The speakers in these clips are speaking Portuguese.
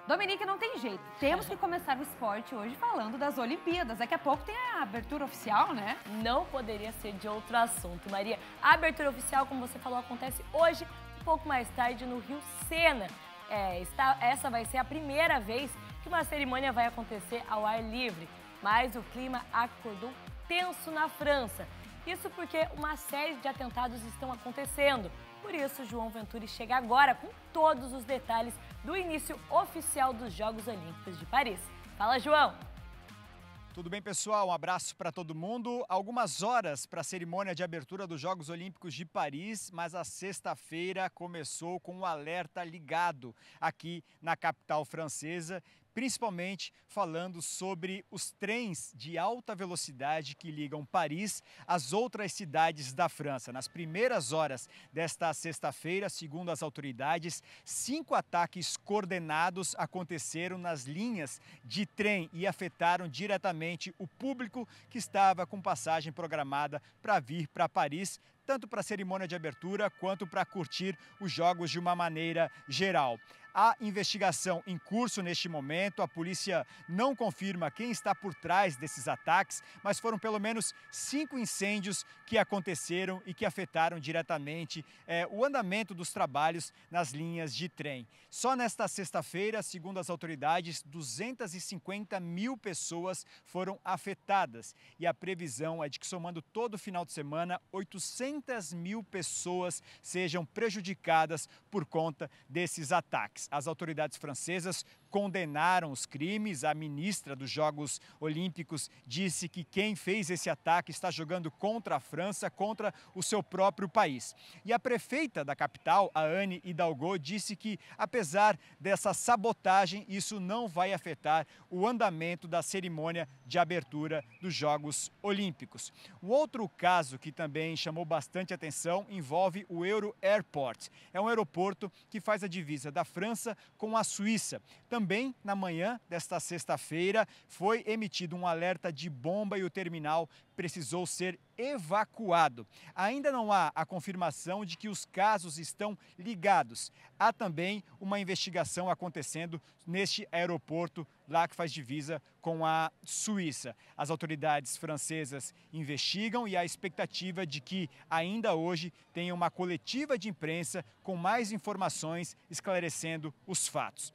Dominique, não tem jeito. Temos que começar o esporte hoje falando das Olimpíadas. Daqui a pouco tem a abertura oficial, né? Não poderia ser de outro assunto, Maria. A abertura oficial, como você falou, acontece hoje, um pouco mais tarde, no Rio Sena. Essa vai ser a primeira vez que uma cerimônia vai acontecer ao ar livre. Mas o clima acordou tenso na França. Isso porque uma série de atentados estão acontecendo. Por isso, João Venturi chega agora com todos os detalhes do início oficial dos Jogos Olímpicos de Paris. Fala, João! Tudo bem, pessoal? Um abraço para todo mundo. Algumas horas para a cerimônia de abertura dos Jogos Olímpicos de Paris, mas a sexta-feira começou com um alerta ligado aqui na capital francesa, principalmente falando sobre os trens de alta velocidade que ligam Paris às outras cidades da França. Nas primeiras horas desta sexta-feira, segundo as autoridades, 5 ataques coordenados aconteceram nas linhas de trem e afetaram diretamente o público que estava com passagem programada para vir para Paris, tanto para a cerimônia de abertura quanto para curtir os jogos de uma maneira geral. Há investigação em curso neste momento, a polícia não confirma quem está por trás desses ataques, mas foram pelo menos 5 incêndios que aconteceram e que afetaram diretamente o andamento dos trabalhos nas linhas de trem. Só nesta sexta-feira, segundo as autoridades, 250 mil pessoas foram afetadas e a previsão é de que, somando todo o final de semana, 800 mil pessoas sejam prejudicadas por conta desses ataques. As autoridades francesas condenaram os crimes. A ministra dos Jogos Olímpicos disse que quem fez esse ataque está jogando contra a França, contra o seu próprio país. E a prefeita da capital, a Anne Hidalgo, disse que, apesar dessa sabotagem, isso não vai afetar o andamento da cerimônia de abertura dos Jogos Olímpicos. O outro caso que também chamou bastante atenção envolve o Euro Airport. É um aeroporto que faz a divisa da França com a Suíça. Também na manhã desta sexta-feira foi emitido um alerta de bomba e o terminal precisou ser evacuado. Ainda não há a confirmação de que os casos estão ligados. Há também uma investigação acontecendo neste aeroporto lá que faz divisa com a Suíça. As autoridades francesas investigam e há expectativa de que ainda hoje tenha uma coletiva de imprensa com mais informações esclarecendo os fatos.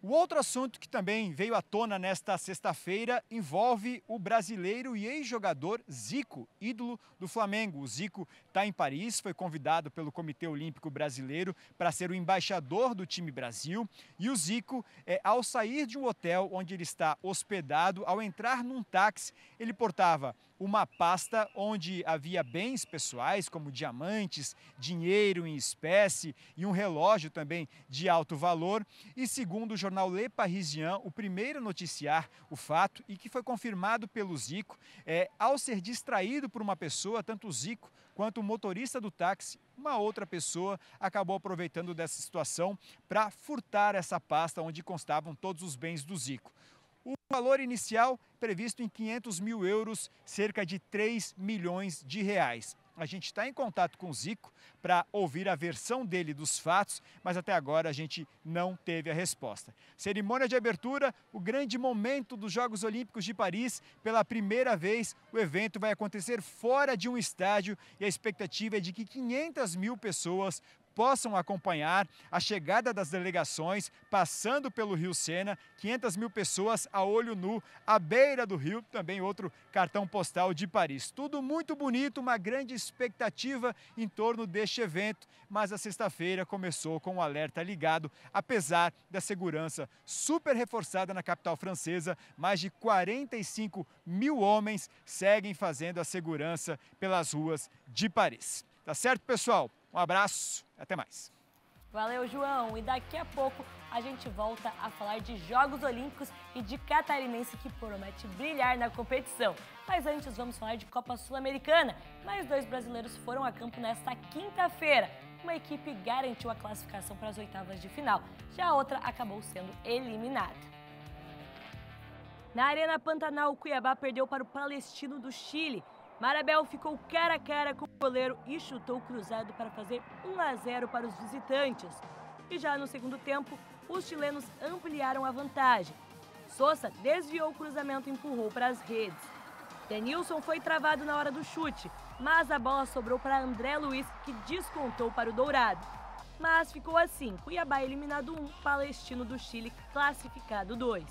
O outro assunto que também veio à tona nesta sexta-feira envolve o brasileiro e ex-jogador Zico, ídolo do Flamengo. O Zico está em Paris, foi convidado pelo Comitê Olímpico Brasileiro para ser o embaixador do time Brasil. E o Zico, ao sair de um hotel onde ele está hospedado, ao entrar num táxi, ele portava uma pasta onde havia bens pessoais como diamantes, dinheiro em espécie e um relógio também de alto valor. E segundo o jornal Le Parisien, o primeiro a noticiar o fato e que foi confirmado pelo Zico, ao ser distraído por uma pessoa, tanto o Zico quanto o motorista do táxi, uma outra pessoa acabou aproveitando dessa situação para furtar essa pasta onde constavam todos os bens do Zico. O valor inicial previsto em 500 mil euros, cerca de 3 milhões de reais. A gente está em contato com o Zico para ouvir a versão dele dos fatos, mas até agora a gente não teve a resposta. Cerimônia de abertura, o grande momento dos Jogos Olímpicos de Paris. Pela primeira vez, o evento vai acontecer fora de um estádio e a expectativa é de que 500 mil pessoas possam acompanhar a chegada das delegações passando pelo Rio Sena, 500 mil pessoas a olho nu, à beira do rio, também outro cartão postal de Paris. Tudo muito bonito, uma grande expectativa em torno deste evento, mas a sexta-feira começou com um alerta ligado, apesar da segurança super reforçada na capital francesa, mais de 45 mil homens seguem fazendo a segurança pelas ruas de Paris. Tá certo, pessoal? Um abraço, até mais. Valeu, João. E daqui a pouco a gente volta a falar de Jogos Olímpicos e de catarinense que promete brilhar na competição. Mas antes vamos falar de Copa Sul-Americana. Mais 2 brasileiros foram a campo nesta quinta-feira. Uma equipe garantiu a classificação para as oitavas de final, já a outra acabou sendo eliminada. Na Arena Pantanal, o Cuiabá perdeu para o Palestino do Chile. Marabel ficou cara a cara com o goleiro e chutou cruzado para fazer 1 a 0 para os visitantes. E já no segundo tempo, os chilenos ampliaram a vantagem. Sosa desviou o cruzamento e empurrou para as redes. Denilson foi travado na hora do chute, mas a bola sobrou para André Luiz, que descontou para o Dourado. Mas ficou assim, Cuiabá eliminado 1, Palestino do Chile classificado 2.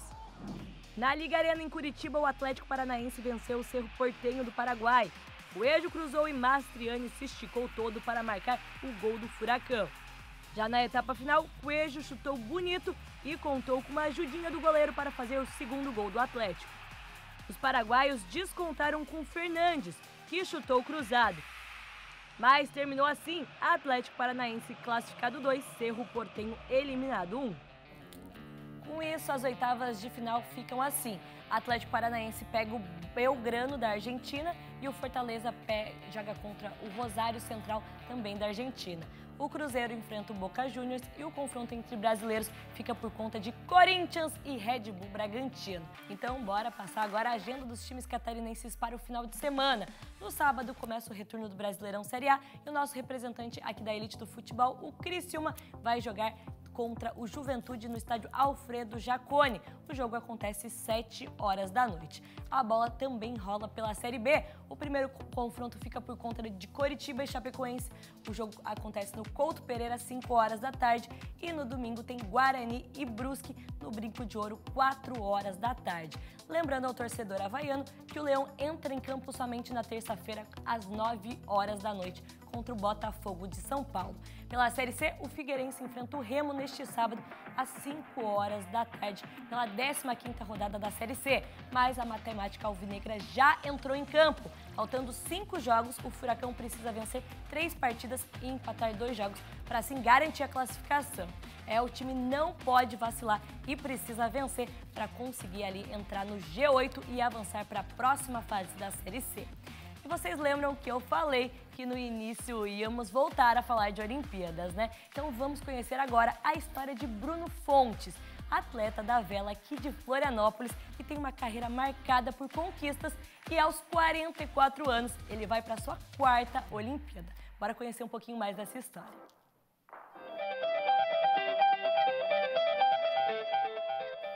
Na Liga Arena em Curitiba, o Atlético Paranaense venceu o Cerro Porteño do Paraguai. Coelho cruzou e Mastriani se esticou todo para marcar o gol do Furacão. Já na etapa final, Coelho chutou bonito e contou com uma ajudinha do goleiro para fazer o segundo gol do Atlético. Os paraguaios descontaram com Fernandes, que chutou cruzado. Mas terminou assim, Atlético Paranaense classificado 2, Cerro Porteño eliminado 1. Com isso, as oitavas de final ficam assim. Atlético Paranaense pega o Belgrano da Argentina e o Fortaleza joga contra o Rosário Central, também da Argentina. O Cruzeiro enfrenta o Boca Juniors e o confronto entre brasileiros fica por conta de Corinthians e Red Bull Bragantino. Então, bora passar agora a agenda dos times catarinenses para o final de semana. No sábado, começa o retorno do Brasileirão Série A e o nosso representante aqui da elite do futebol, o Criciúma, vai jogar contra o Juventude no estádio Alfredo Jaconi. O jogo acontece às 7 horas da noite. A bola também rola pela Série B. O primeiro confronto fica por conta de Coritiba e Chapecoense. O jogo acontece no Couto Pereira, às 5 horas da tarde. E no domingo tem Guarani e Brusque no Brinco de Ouro, 4 horas da tarde. Lembrando ao torcedor havaiano que o Leão entra em campo somente na terça-feira, às 9 horas da noite, contra o Botafogo de São Paulo. Pela Série C, o Figueirense enfrenta o Remo neste sábado, às 5 horas da tarde, pela 15ª rodada da Série C. Mas a matemática alvinegra já entrou em campo. Faltando 5 jogos, o Furacão precisa vencer 3 partidas e empatar 2 jogos para assim garantir a classificação. O time não pode vacilar e precisa vencer para conseguir ali entrar no G8 e avançar para a próxima fase da Série C. E vocês lembram que eu falei que no início íamos voltar a falar de Olimpíadas, né? Então vamos conhecer agora a história de Bruno Fontes, atleta da vela aqui de Florianópolis, que tem uma carreira marcada por conquistas e aos 44 anos ele vai para a sua 4ª Olimpíada. Bora conhecer um pouquinho mais dessa história.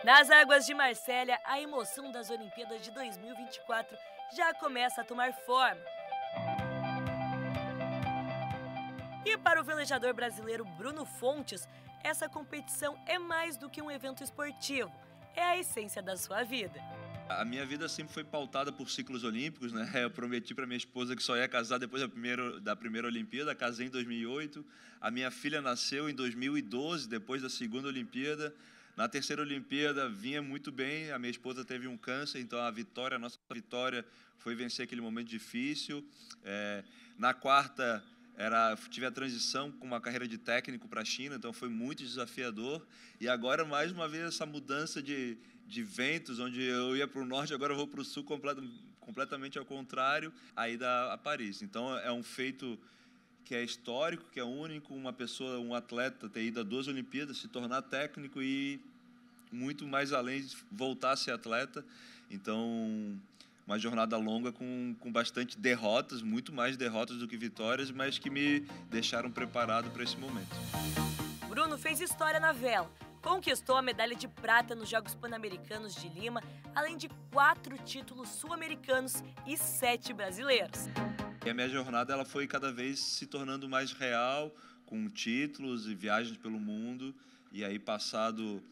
Nas águas de Marsella, a emoção das Olimpíadas de 2024 já começa a tomar forma. E para o velejador brasileiro Bruno Fontes, essa competição é mais do que um evento esportivo, é a essência da sua vida. A minha vida sempre foi pautada por ciclos olímpicos, né? Eu prometi para minha esposa que só ia casar depois da primeira Olimpíada, casei em 2008. A minha filha nasceu em 2012, depois da segunda Olimpíada. Na terceira Olimpíada vinha muito bem, a minha esposa teve um câncer, então a nossa vitória foi vencer aquele momento difícil. Na quarta, tive a transição com uma carreira de técnico para a China, então foi muito desafiador. E agora, mais uma vez, essa mudança de ventos, onde eu ia para o norte, agora eu vou para o sul, completamente ao contrário, a ida a Paris. Então é um feito que é histórico, que é único, um atleta ter ido a 2 Olimpíadas, se tornar técnico e muito mais além de voltar a ser atleta. Então, uma jornada longa com bastante derrotas, muito mais derrotas do que vitórias, mas que me deixaram preparado para esse momento. Bruno fez história na vela. Conquistou a medalha de prata nos Jogos Pan-Americanos de Lima, além de 4 títulos sul-americanos e 7 brasileiros. E a minha jornada ela foi cada vez se tornando mais real, com títulos e viagens pelo mundo. E aí, passado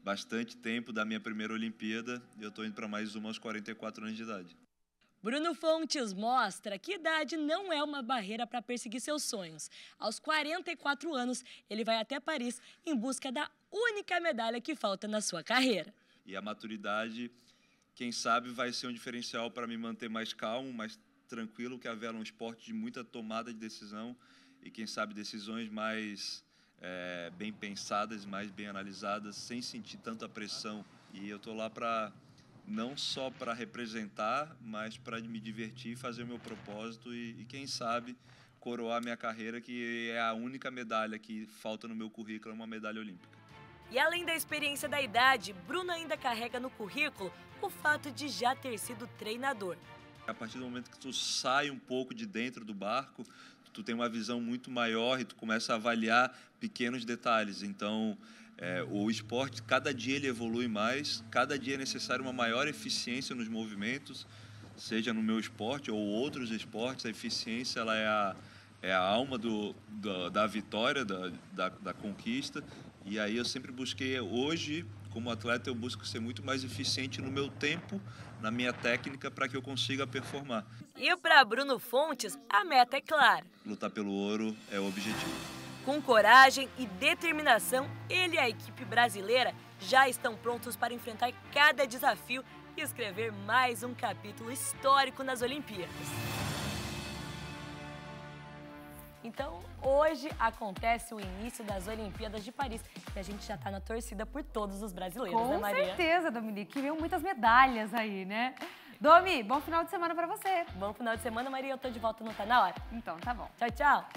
bastante tempo da minha primeira Olimpíada, eu estou indo para mais uma aos 44 anos de idade. Bruno Fontes mostra que idade não é uma barreira para perseguir seus sonhos. Aos 44 anos, ele vai até Paris em busca da única medalha que falta na sua carreira. E a maturidade, quem sabe, vai ser um diferencial para me manter mais calmo, mais tranquilo, que a vela é um esporte de muita tomada de decisão e, quem sabe, decisões mais bem pensadas, mais bem analisadas, sem sentir tanta pressão. E eu estou lá não só para representar, mas para me divertir, fazer o meu propósito e, quem sabe, coroar minha carreira, que é a única medalha que falta no meu currículo, é uma medalha olímpica. E além da experiência da idade, Bruno ainda carrega no currículo o fato de já ter sido treinador. A partir do momento que tu sai um pouco de dentro do barco, tu tem uma visão muito maior e tu começa a avaliar pequenos detalhes. Então, o esporte, cada dia ele evolui mais, cada dia é necessário uma maior eficiência nos movimentos, seja no meu esporte ou outros esportes. A eficiência ela é a alma da vitória, da conquista. E aí eu sempre busquei, hoje, como atleta, eu busco ser muito mais eficiente no meu tempo, na minha técnica, para que eu consiga performar. E para Bruno Fontes, a meta é clara. Lutar pelo ouro é o objetivo. Com coragem e determinação, ele e a equipe brasileira já estão prontos para enfrentar cada desafio e escrever mais um capítulo histórico nas Olimpíadas. Então, hoje acontece o início das Olimpíadas de Paris e a gente já está na torcida por todos os brasileiros, né, Maria? Com certeza, Dominique. Veio muitas medalhas aí, né? Domi, bom final de semana para você. Bom final de semana, Maria. Eu tô de volta no Tá Na Hora. Então, tá bom. Tchau, tchau.